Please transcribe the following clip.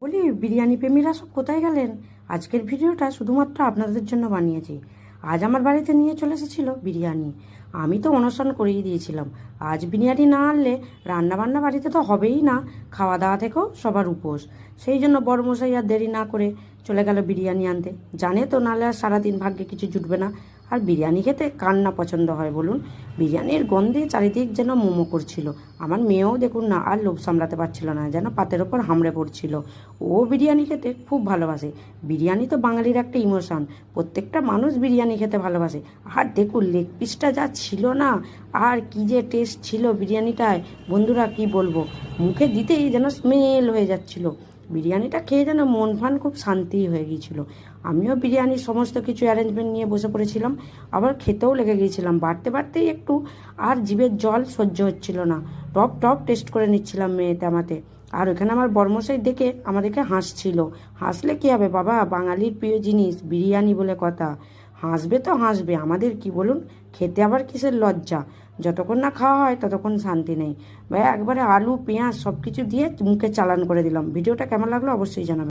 বলি বিরিয়ানি প্রেমীরা সব কোথায় গেলেন? আজকের ভিডিওটা শুধুমাত্র আপনাদের জন্য বানিয়েছি। আজ আমার বাড়িতে নিয়ে চলে এসেছিল বিরিয়ানি। আমি তো অনশন করেই দিয়েছিলাম, আজ বিরিয়ানি না আনলে রান্নাবান্না বাড়িতে তো হবেই না, খাওয়া দাওয়া থেকেও সবার উপোস। সেই জন্য বড়মশাই আর দেরি না করে চলে গেল বিরিয়ানি আনতে। জানে তো নাহলে আর সারাদিন ভাগ্যে কিছু জুটবে না। আর বিরিয়ানি খেতে কার না পছন্দ হয় বলুন? বিরিয়ানির গন্ধে চারিদিক যেন মোমো করছিল। আমার মেয়েও দেখুন না আর লোভ সামলাতে পারছিল না, যেন পাতের ওপর হামড়ে পড়ছিল। ও বিরিয়ানি খেতে খুব ভালোবাসে। বিরিয়ানি তো বাঙালির একটা ইমোশন, প্রত্যেকটা মানুষ বিরিয়ানি খেতে ভালোবাসে। আর দেখুন লেগ পিসটা যা ছিল না, আর কি যে টেস্ট ছিল বিরিয়ানিটায়, বন্ধুরা কি বলবো, মুখে দিতেই যেন স্মেল হয়ে যাচ্ছিল। বিরিয়ানিটা খেয়ে যেন মন ফান খুব শান্তি হয়ে গিয়েছিল। আমিও বিরিয়ানির সমস্ত কিছু অ্যারেঞ্জমেন্ট নিয়ে বসে পড়েছিলাম, আবার খেতেও লেগে গিয়েছিলাম। বাড়তে বাড়তেই একটু আর জিভের জল সহ্য হচ্ছিল না, টপ টপ টেস্ট করে নিচ্ছিলাম মেয়েতে আমাতে। আর ওখানে আমার বর্মশাই দেখে আমাদেরকে হাসছিল। হাসলে কি হবে বাবা, বাঙালির প্রিয় জিনিস বিরিয়ানি বলে কথা। হাসবে তো হাসবে, আমাদের কি বলুন, খেতে আবার কিসের লজ্জা? যতক্ষণ না খাওয়া হয় ততক্ষণ শান্তি নেই। ভাই একবারে আলু পেঁয়াজ সব কিছু দিয়ে মুখে চালান করে দিলাম। ভিডিওটা কেমন লাগলো অবশ্যই জানাবেন।